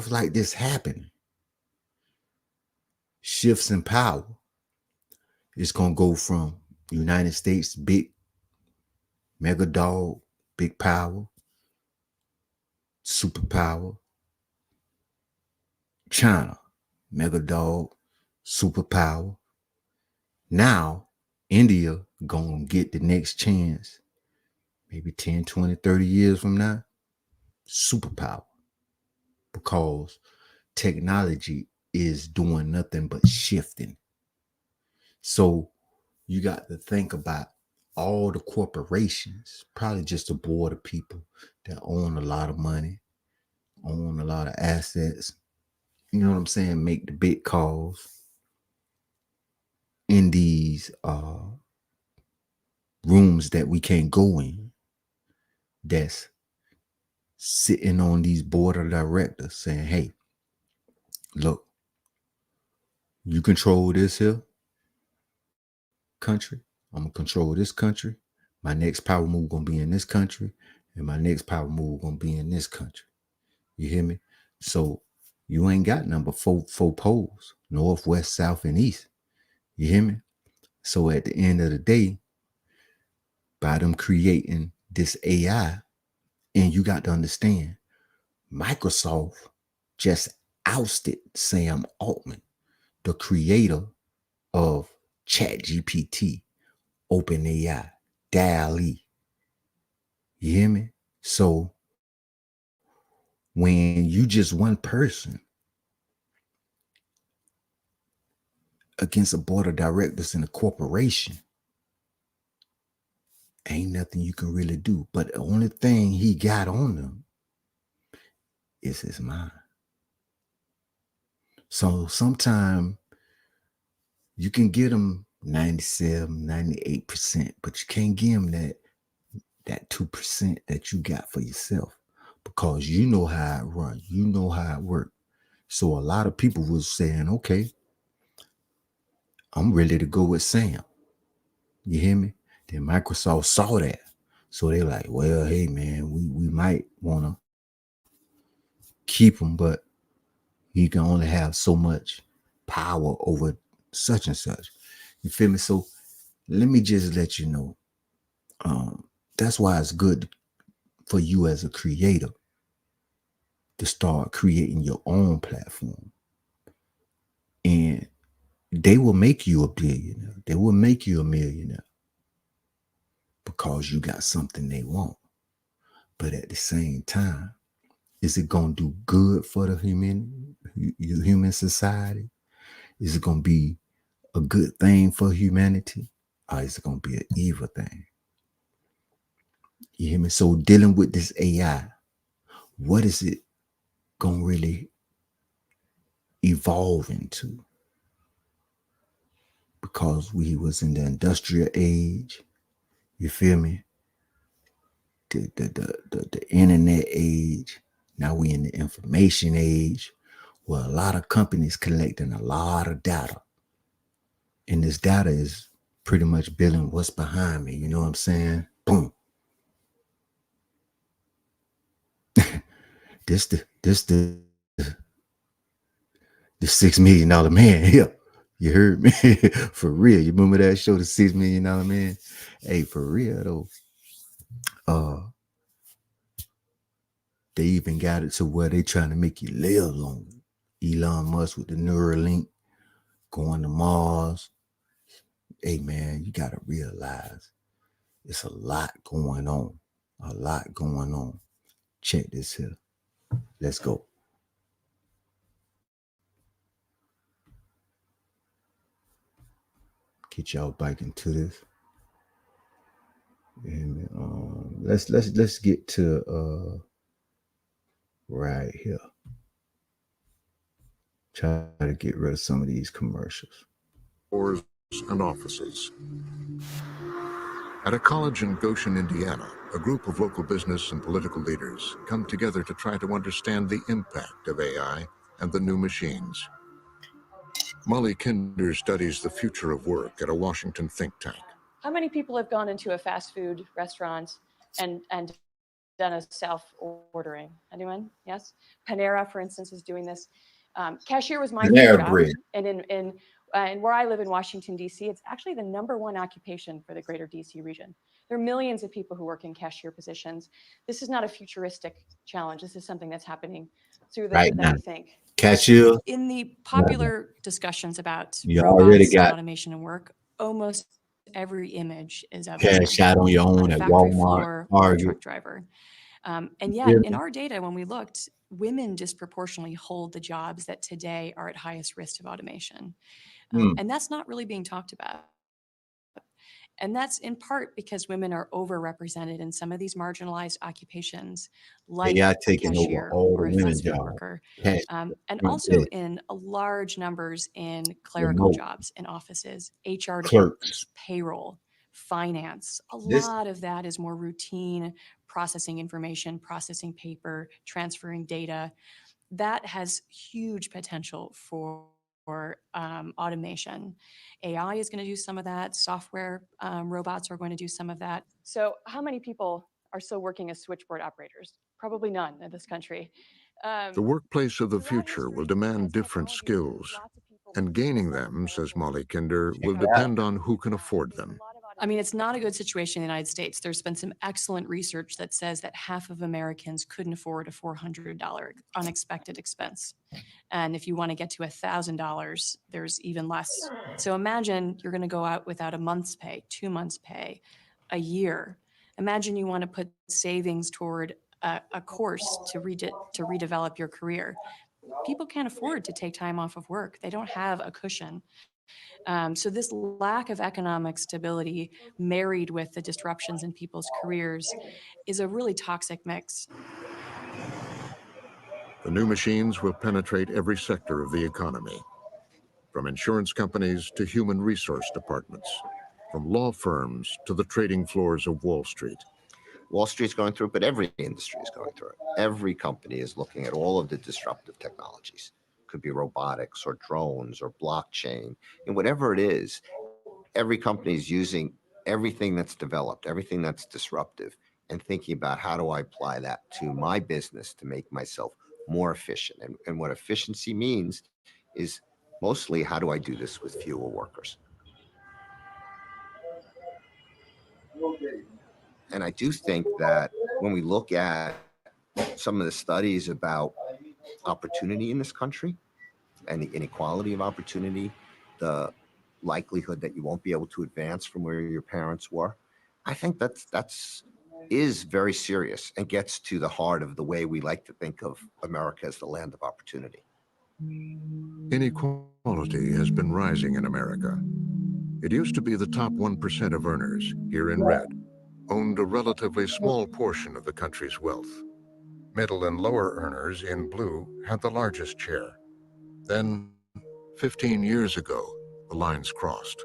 like this happen, shifts in power, it's gonna go from United States, big mega dog, big power, superpower, China, mega dog, superpower. Now, India gonna get the next chance, maybe 10, 20, 30 years from now, superpower, because technology is doing nothing but shifting. So you got to think about all the corporations, probably just a board of people that own a lot of money, own a lot of assets, you know what I'm saying, make the big calls in these rooms that we can't go in, that's sitting on these board of directors saying, hey, look, you control this here country, I'm gonna control this country, my next power move gonna be in this country, and my next power move gonna be in this country. You hear me? So you ain't got number four poles, north, west, south, and east. You hear me? So at the end of the day, by them creating this AI, and you got to understand, Microsoft just ousted Sam Altman, the creator of ChatGPT, OpenAI, DALL-E. You hear me? So when you just one person against a board of directors in a corporation, ain't nothing you can really do. But the only thing he got on them is his mind. So sometimes you can get them 97, 98%, but you can't give them that 2% that you got for yourself, because you know how it runs, you know how it works. So a lot of people was saying, okay, I'm ready to go with Sam. You hear me? Then Microsoft saw that. So they like, well, hey man, we might want to keep him, but he can only have so much power over such and such. You feel me? So let me just let you know. That's why it's good for you as a creator to start creating your own platform. And they will make you a billionaire. They will make you a millionaire because you got something they want. But at the same time, is it going to do good for the human society? Is it going to be a good thing for humanity? Or is it going to be an evil thing? You hear me? So dealing with this AI, what is it going to really evolve into? Because we was in the industrial age, you feel me? The internet age. Now we in the information age, where a lot of companies collecting a lot of data. And this data is pretty much building what's behind me. You know what I'm saying? Boom. This the $6 million man here. You heard me? For real. You remember that show, the $6 million man? Hey, for real though. They even got it to where they trying to make you live longer. Elon Musk with the Neuralink, going to Mars. Hey man, you gotta realize it's a lot going on. A lot going on. Check this here. Let's go. Get y'all back into this. And let's get to right here. Try to get rid of some of these commercials. Stores and offices. At a college in Goshen, Indiana, a group of local business and political leaders come together to try to understand the impact of AI and the new machines. Molly Kinder studies the future of work at a Washington think tank. How many people have gone into a fast food restaurant and done a self-ordering. Anyone? Yes? Panera, for instance, is doing this. Cashier was my first Panera job. bread. And where I live in Washington, D.C., it's actually the #1 occupation for the greater D.C. region. There are millions of people who work in cashier positions. This is not a futuristic challenge. This is something that's happening sooner Right than now. we think. Cashier. In the popular discussions about You already robots and got automation and work, almost every image is of a cash man out on your on own a at factory Walmart, floor or a Target. truck driver. And yet, Really? in our data, when we looked, women disproportionately hold the jobs that today are at highest risk of automation. And that's not really being talked about. And that's in part because women are overrepresented in some of these marginalized occupations, like AI a taking over cashier all or the a women fast food jobs. worker, Cash and front also desk, in large numbers in clerical remote jobs in offices, HR clerks. departments, payroll, finance. A This lot of that is more routine processing information, processing paper, transferring data. That has huge potential for automation. AI is going to do some of that. Software robots are going to do some of that. So, how many people are still working as switchboard operators? Probably none in this country. The workplace of the Throughout future will history, demand as different technology improves, skills, lots of people and move to gaining more them, says clerical Molly Kinder, check will it out. depend on who can afford them. I mean, it's not a good situation in the United States. There's been some excellent research that says that half of Americans couldn't afford a $400 unexpected expense. And if you want to get to $1,000, there's even less. So imagine you're going to go out without a month's pay, 2 months' pay, a year. Imagine you want to put savings toward a course to redevelop your career. People can't afford to take time off of work. They don't have a cushion. So this lack of economic stability married with the disruptions in people's careers is a really toxic mix. The new machines will penetrate every sector of the economy, from insurance companies to human resource departments, from law firms to the trading floors of Wall Street. Wall Street's going through it, but every industry is going through it. Every company is looking at all of the disruptive technologies. Could be robotics or drones or blockchain, and whatever it is, every company is using everything that's developed, everything that's disruptive, and thinking about how do I apply that to my business to make myself more efficient. And what efficiency means is mostly how do I do this with fewer workers. And I do think that when we look at some of the studies about opportunity in this country and the inequality of opportunity, the likelihood that you won't be able to advance from where your parents were, I think that's is very serious and gets to the heart of the way we like to think of America as the land of opportunity. Inequality has been rising in America. It used to be the top 1% of earners, here in red, owned a relatively small portion of the country's wealth. Middle and lower earners, in blue, had the largest share. Then, 15 years ago, the lines crossed,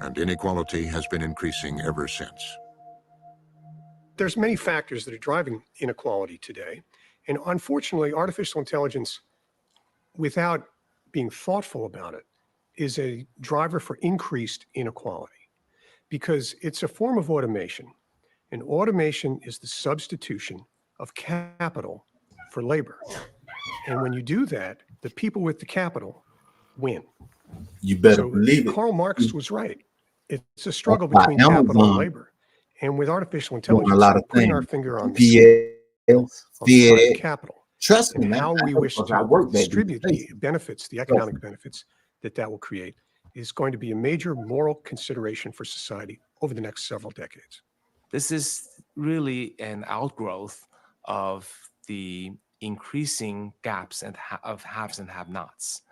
and inequality has been increasing ever since. There's many factors that are driving inequality today. And unfortunately, artificial intelligence, without being thoughtful about it, is a driver for increased inequality because it's a form of automation. And automation is the substitution of capital for labor. And when you do that, the people with the capital win. You better So believe it. Karl Marx was right. It's a struggle That's why between capital and Amazon labor. And with artificial doing a intelligence, lot we're of putting our things. finger on the scale of FedEx. capital Trust and me, man. how I we know wish because I to worked at these distribute the places. benefits, the Trust economic me. benefits that will create is going to be a major moral consideration for society over the next several decades. This is really an outgrowth of the increasing gaps of haves and have-nots.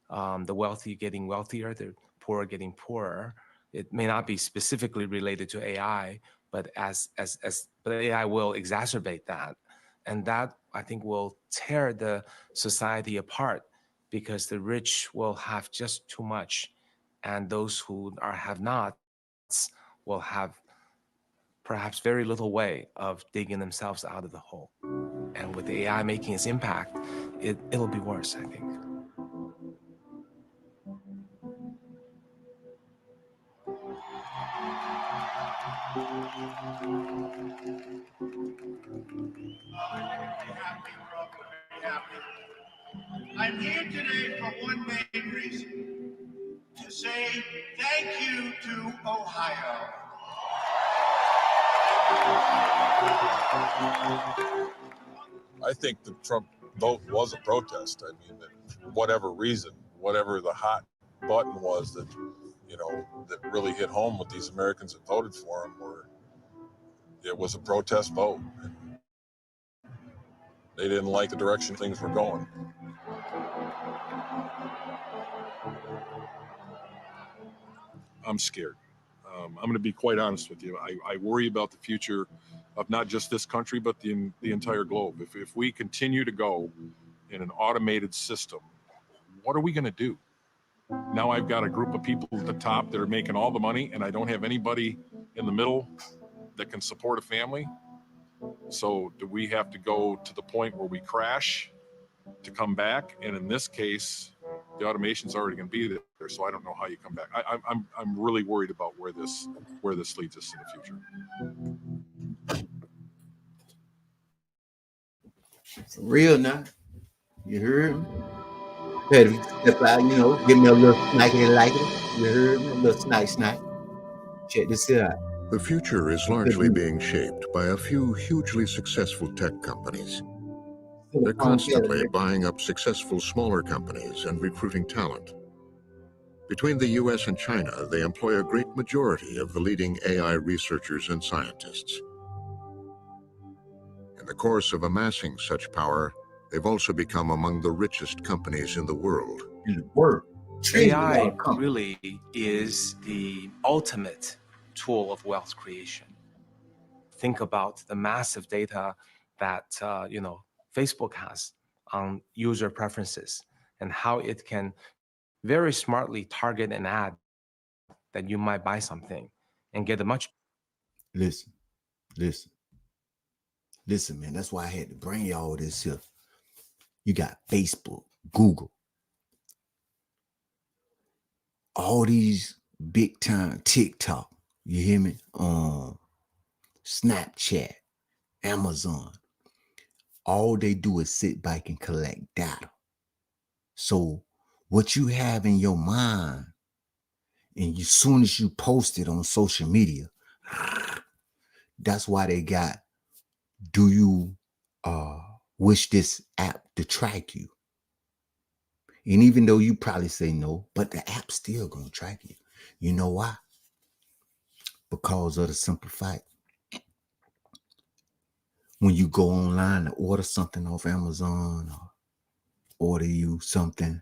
The wealthy getting wealthier, the poor getting poorer. It may not be specifically related to AI, but but AI will exacerbate that, and that I think will tear the society apart because the rich will have just too much, and those who are have-nots will have perhaps very little way of digging themselves out of the hole. And with the AI making its impact, it'll be worse, I think. I'm here today for one main reason, to say thank you to Ohio. I think the Trump vote was a protest. I mean, whatever reason, whatever the hot button was that, that really hit home with these Americans that voted for him, it was a protest vote. They didn't like the direction things were going. I'm scared. I'm going to be quite honest with you. I worry about the future of not just this country, but the entire globe. If we continue to go in an automated system, what are we going to do? Now I've got a group of people at the top that are making all the money, and I don't have anybody in the middle that can support a family. So do we have to go to the point where we crash to come back? And in this case, the automation's already going to be there, so I don't know how you come back. I'm really worried about where this leads us in the future. For real now. You heard me? Better step out, give me a little snackety likety. You heard me? A little snack. Check this out. The future is largely being shaped by a few hugely successful tech companies. They're constantly buying up successful smaller companies and recruiting talent. Between the US and China, they employ a great majority of the leading AI researchers and scientists. In the course of amassing such power, they've also become among the richest companies in the world. AI really is the ultimate tool of wealth creation. Think about the massive data that Facebook has on user preferences and how it can very smartly target an ad that you might buy something and get a much. Listen, man. That's why I had to bring y'all this here. You got Facebook, Google, all these big time TikTok. You hear me? Snapchat, Amazon. All they do is sit back and collect data. So what you have in your mind, and as soon as you post it on social media, that's why they got, do you wish this app to track you? And even though you probably say no, but the app's still gonna track you. You know why? Because of the simple fact. When you go online to order something off Amazon or order you something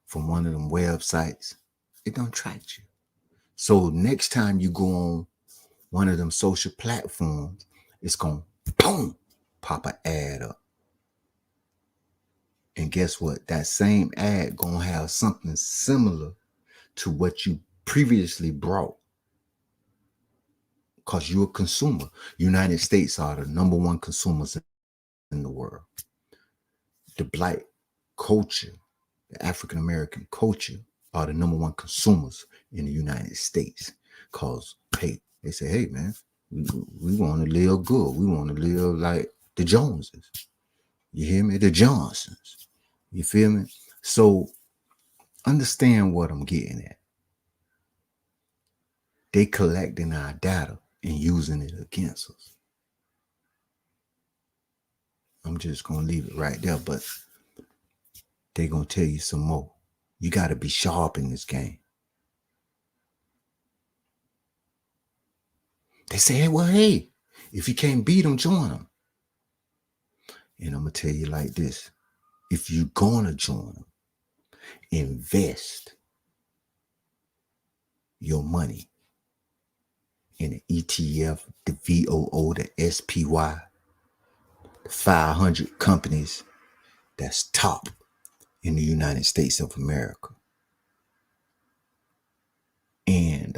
from one of them websites, it don't track you. So next time you go on one of them social platforms, it's going to, boom, pop an ad up. And guess what? That same ad going to have something similar to what you previously brought. Because you're a consumer. United States are the number one consumers in the world. The black culture, the African American culture, are the number one consumers in the United States. Because, hey, they say, hey, man, we want to live good. We want to live like the Joneses. You hear me? The Johnsons. You feel me? So understand what I'm getting at. They collecting our data and using it against us. I'm just going to leave it right there, but they're going to tell you some more. You got to be sharp in this game. They say, well, hey, if you can't beat them, join them. And I'm going to tell you like this. If you're going to join them, invest your money in the ETF, the VOO, the SPY, the 500 companies that's top in the United States of America. And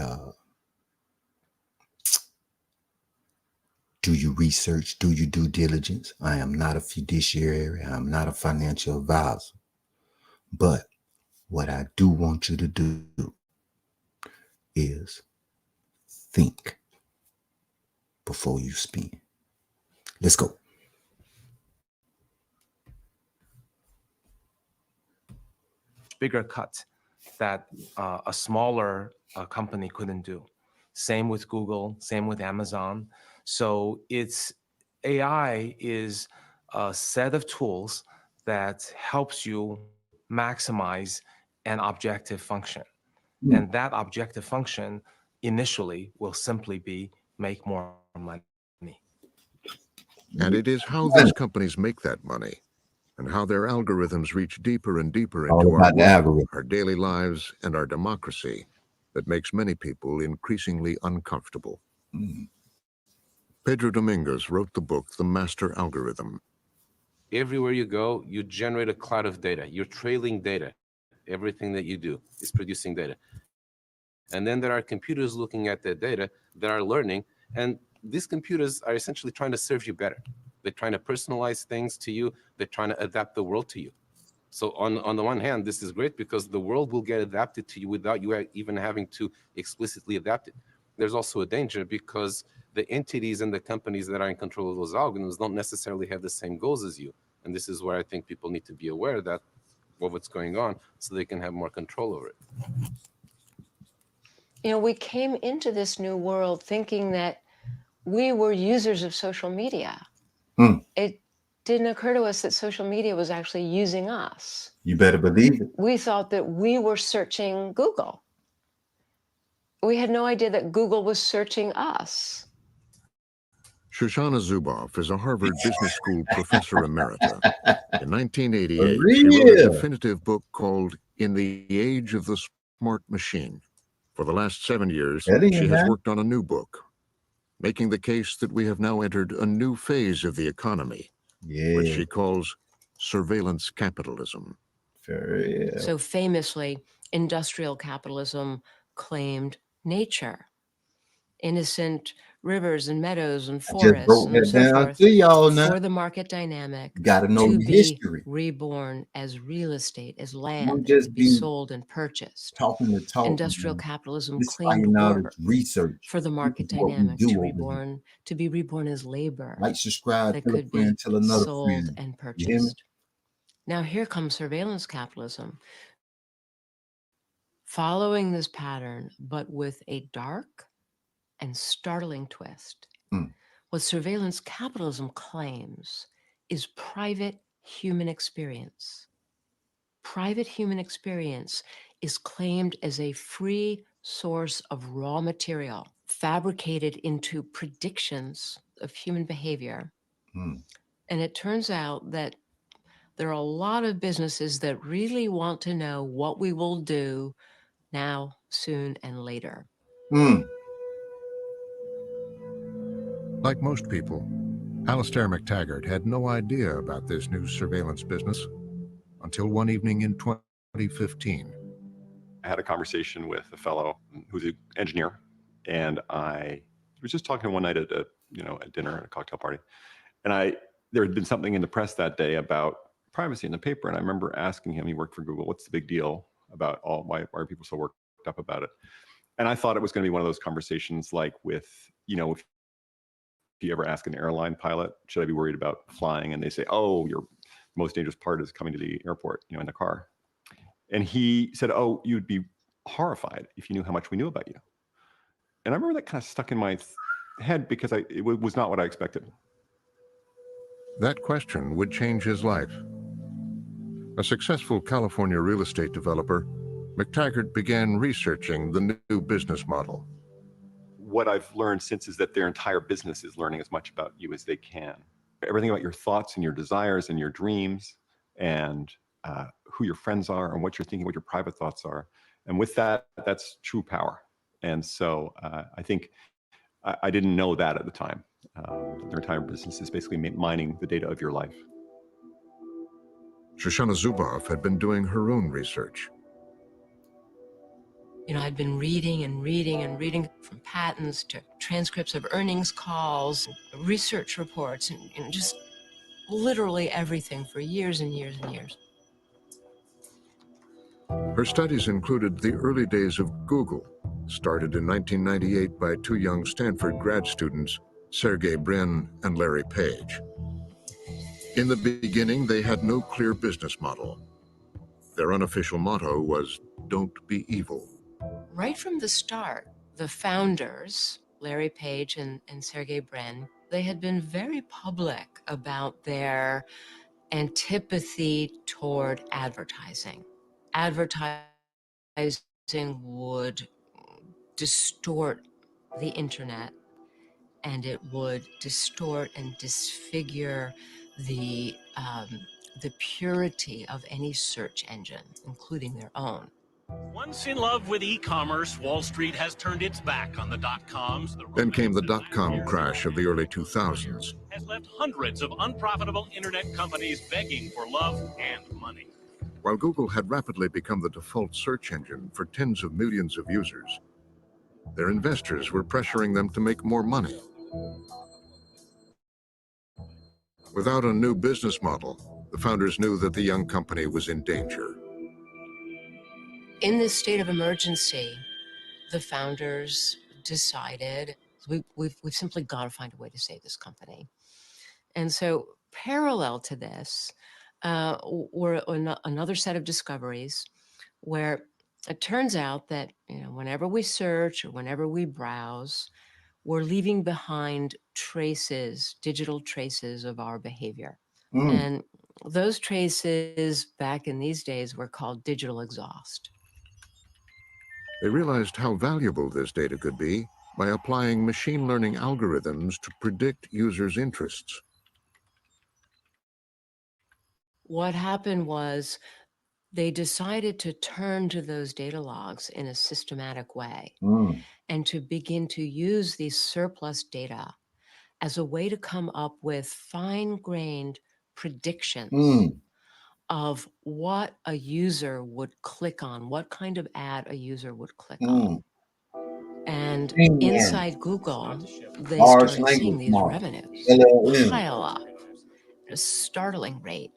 do your research, do your due diligence. I am not a fiduciary. I'm not a financial advisor. But what I do want you to do is think before you spend. Let's go. much bigger cut that a smaller company couldn't do. Same with Google, same with Amazon. So AI is a set of tools that helps you maximize an objective function. And that objective function initially will simply be make more money. And it is how these companies make that money and how their algorithms reach deeper and deeper All into our about the world, algorithm. our daily lives, and our democracy that makes many people increasingly uncomfortable. Pedro Domingos wrote the book, The Master Algorithm. Everywhere you go, you generate a cloud of data. You're trailing data. Everything that you do is producing data. And then there are computers looking at that data that are learning. And these computers are essentially trying to serve you better. They're trying to personalize things to you. They're trying to adapt the world to you. So on the one hand, this is great because the world will get adapted to you without you even having to explicitly adapt it. There's also a danger because the entities and the companies that are in control of those algorithms don't necessarily have the same goals as you. And this is where I think people need to be aware that of what's going on so they can have more control over it. You know, we came into this new world thinking that we were users of social media. It didn't occur to us that social media was actually using us. You better believe it. We thought that we were searching Google. We had no idea that Google was searching us. Shoshana Zuboff is a Harvard Business School professor emerita. In 1988, For she wrote a real? definitive book called In the Age of the Smart Machine. For the last 7 years, That ain't she has bad. worked on a new book, making the case that we have now entered a new phase of the economy, which Yeah, she calls surveillance capitalism. for real. So famously, industrial capitalism claimed nature, innocent rivers and meadows and I just forests broke and that so down forth to y'all now. for the market dynamic You gotta know to your be history. reborn as real estate, as Don't land, and just to be be sold and purchased. talking the talk, Industrial man. capitalism This claimed finding out work is research. for the This market is what we dynamics do to over here. be reborn as labor Like, subscribe, that tell a could friend, be tell another sold friend. and You hear me? purchased. Now here comes surveillance capitalism, following this pattern, but with a dark and startling twist. What surveillance capitalism claims is private human experience. Private human experience is claimed as a free source of raw material, fabricated into predictions of human behavior. And it turns out that there are a lot of businesses that really want to know what we will do now, soon, and later. Like most people, Alastair McTaggart had no idea about this new surveillance business until one evening in 2015. I had a conversation with a fellow who's an engineer, and I was just talking one night at a dinner at a cocktail party, and there had been something in the press that day about privacy in the paper, and I remember asking him, he worked for Google, what's the big deal about why are people so worked up about it? And I thought it was going to be one of those conversations like with, if you ever ask an airline pilot, should I be worried about flying? And they say, oh, your most dangerous part is coming to the airport, in the car. And he said, oh, you'd be horrified if you knew how much we knew about you. And I remember that kind of stuck in my head because it was not what I expected. That question would change his life. A successful California real estate developer, McTaggart began researching the new business model. What I've learned since is that their entire business is learning as much about you as they can. Everything about your thoughts and your desires and your dreams and who your friends are and what you're thinking, what your private thoughts are. And with that, that's true power. And so I think I didn't know that at the time. Their entire business is basically mining the data of your life. Shoshana Zuboff had been doing her own research. I'd been reading and reading and reading, from patents to transcripts of earnings calls, research reports, and just literally everything for years and years and years. Her studies included the early days of Google, started in 1998 by two young Stanford grad students, Sergey Brin and Larry Page. In the beginning, they had no clear business model. Their unofficial motto was, "Don't be evil." Right from the start, the founders, Larry Page and Sergey Brin, they had been very public about their antipathy toward advertising. Advertising would distort the internet, and it would distort and disfigure the purity of any search engine, including their own. Once in love with e-commerce, Wall Street has turned its back on the dot-coms. Then came the dot-com crash of the early 2000s. Has left hundreds of unprofitable internet companies begging for love and money. While Google had rapidly become the default search engine for tens of millions of users, their investors were pressuring them to make more money. Without a new business model, the founders knew that the young company was in danger. In this state of emergency, the founders decided we've simply got to find a way to save this company. And so parallel to this were another set of discoveries where it turns out that whenever we search or whenever we browse, we're leaving behind traces, digital traces of our behavior. And those traces back in these days were called digital exhaust. They realized how valuable this data could be by applying machine learning algorithms to predict users' interests. What happened was they decided to turn to those data logs in a systematic way and to begin to use these surplus data as a way to come up with fine-grained predictions of what a user would click on, what kind of ad a user would click on. And inside Google, they started seeing these revenues pile up at a startling rate.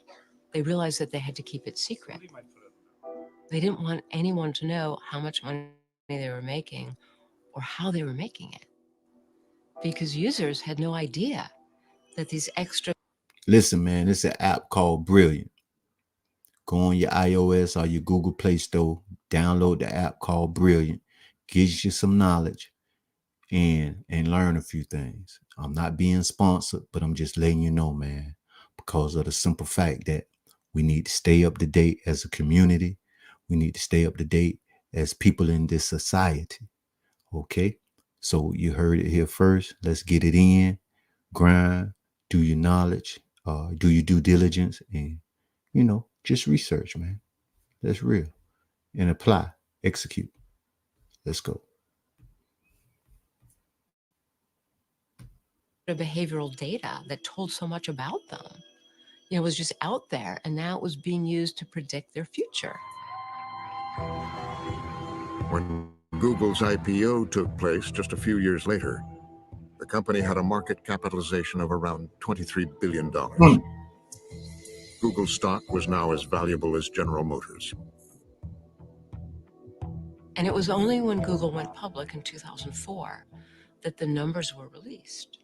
They realized that they had to keep it secret. They didn't want anyone to know how much money they were making or how they were making it, because users had no idea that these extra... Listen, man, it's an app called Brilliant. Go on your iOS or your Google Play Store, download the app called Brilliant. Gives you some knowledge and learn a few things. I'm not being sponsored, but I'm just letting you know, man, because of the simple fact that we need to stay up to date as a community. We need to stay up to date as people in this society. Okay? So you heard it here first. Let's get it in, grind, do your knowledge, do your due diligence, and, just research, man. That's real. And apply, execute. Let's go. behavioral data that told so much about them. It was just out there, and now it was being used to predict their future. When Google's IPO took place just a few years later, the company had a market capitalization of around $23 billion. Google stock was now as valuable as General Motors. And it was only when Google went public in 2004 that the numbers were released.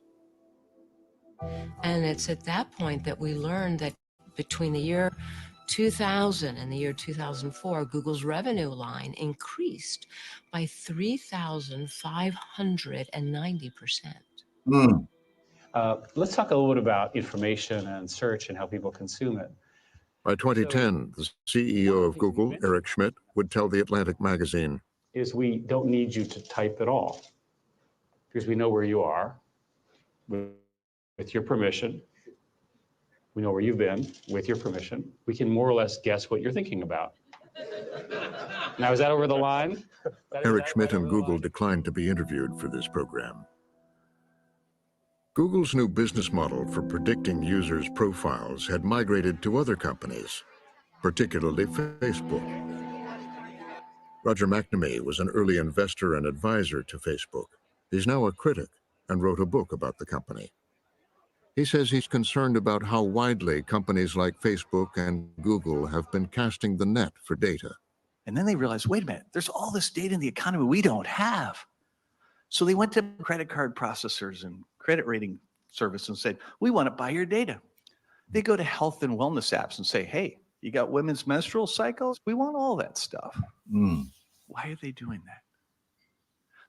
And it's at that point that we learned that between the year 2000 and the year 2004, Google's revenue line increased by 3,590%. Let's talk a little bit about information and search and how people consume it. By 2010, the CEO of Google, Eric Schmidt, would tell The Atlantic magazine, "Is we don't need you to type at all, because we know where you are, with your permission. We know where you've been, with your permission. We can more or less guess what you're thinking about." Now, is that over the line? Eric Schmidt and Google declined to be interviewed for this program. Google's new business model for predicting users' profiles had migrated to other companies, particularly Facebook. Roger McNamee was an early investor and advisor to Facebook. He's now a critic and wrote a book about the company. He says he's concerned about how widely companies like Facebook and Google have been casting the net for data. And then they realized, wait a minute, there's all this data in the economy we don't have. So they went to credit card processors and credit rating service and said, we want to buy your data. They go to health and wellness apps and say, hey, You got women's menstrual cycles. We want all that stuff. Mm. Why are they doing that?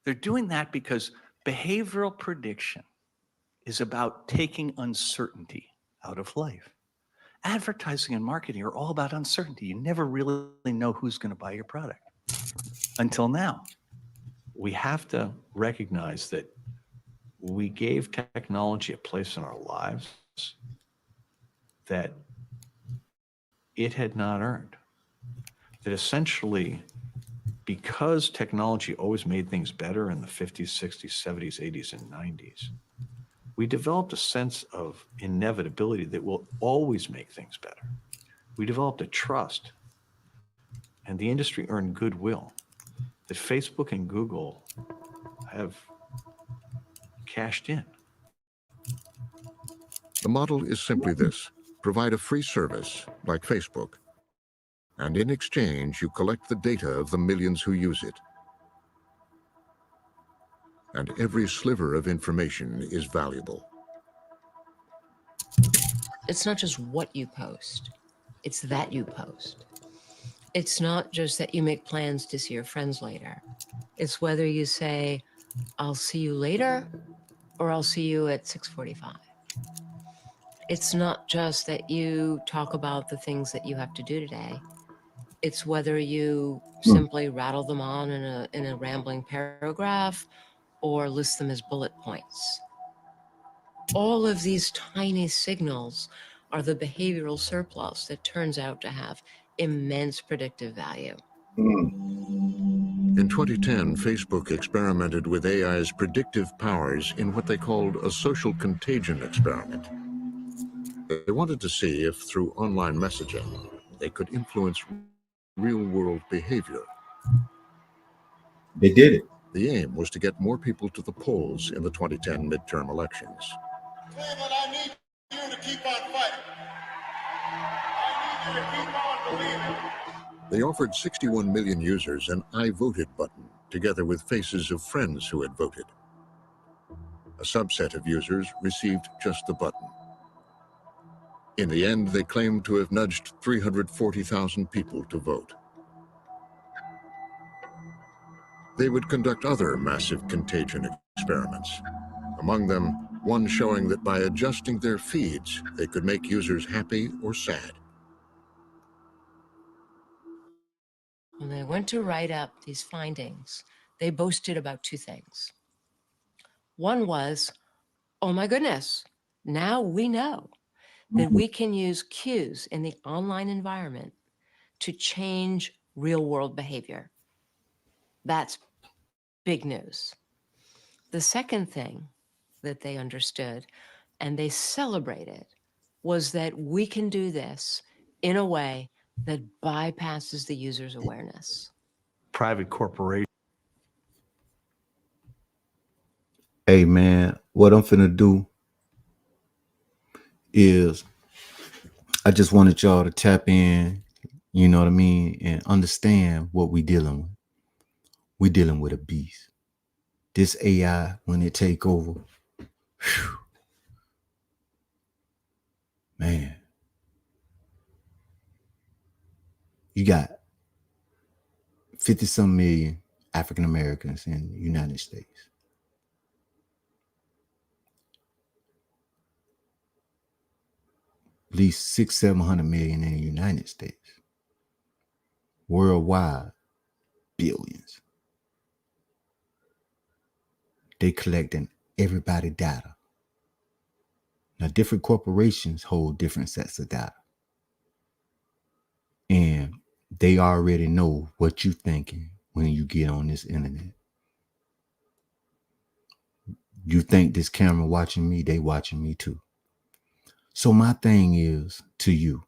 They're doing that because behavioral prediction is about taking uncertainty out of life. Advertising and marketing are all about uncertainty. You never really know who's going to buy your product until now. We have to recognize that we gave technology a place in our lives that it had not earned. That essentially, because technology always made things better in the 50s, 60s, 70s, 80s, and 90s, we developed a sense of inevitability that will always make things better. We developed a trust, and the industry earned goodwill that Facebook and Google have cashed in. The model is simply this: provide a free service, like Facebook, and in exchange, you collect the data of the millions who use it. And every sliver of information is valuable. It's not just what you post, it's that you post. It's not just that you make plans to see your friends later. It's whether you say, I'll see you later, or I'll see you at 6:45. It's not just that you talk about the things that you have to do today. It's whether you simply rattle them on in a rambling paragraph or list them as bullet points. All of these tiny signals are the behavioral surplus that turns out to have immense predictive value. In 2010, Facebook experimented with AI's predictive powers in what they called a social contagion experiment. They wanted to see if, through online messaging, they could influence real-world behavior. They did it. The aim was to get more people to the polls in the 2010 midterm elections. Cleveland, I need you to keep on fighting. I need you to keep on believing. They offered 61 million users an I voted button, together with faces of friends who had voted. A subset of users received just the button. In the end, they claimed to have nudged 340,000 people to vote. They would conduct other massive contagion experiments. Among them, one showing that by adjusting their feeds, they could make users happy or sad. When they went to write up these findings, they boasted about two things. One was, oh my goodness, now we know that we can use cues in the online environment to change real-world behavior. That's big news. The second thing that they understood and they celebrated was that we can do this in a way that bypasses the user's awareness. Private corporation. Hey man, what I'm finna do is I just wanted y'all to tap in, you know what I mean, and understand what we dealing with. We dealing with a beast. This AI, when it take over, whew, man, you got 50-some million African Americans in the United States. At least 600-700 million in the United States. Worldwide, billions. They collecting everybody data. Now, different corporations hold different sets of data. And they already know what you're thinking when you get on this internet. You think this camera watching me, they watching me too. So my thing is to you,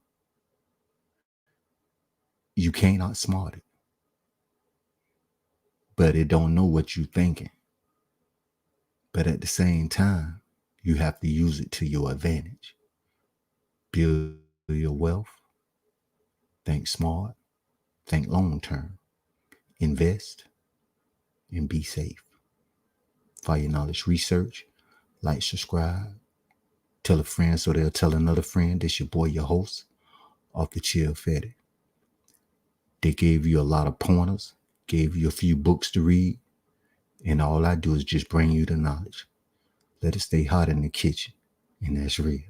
you can't outsmart it. But it don't know what you're thinking. But at the same time, you have to use it to your advantage. Build your wealth. Think smart. Think long term. Invest and be safe. For your knowledge research, like, subscribe. Tell a friend so they'll tell another friend. This your boy, your host, off the Chill Fetty. They gave you a lot of pointers, gave you a few books to read, and all I do is just bring you the knowledge. Let it stay hot in the kitchen, and that's real.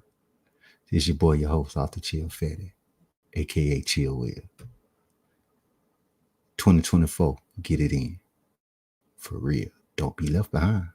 This your boy, your host, off the Chill Fetty, aka Chill Will. 2024, get it in. For real. Don't be left behind.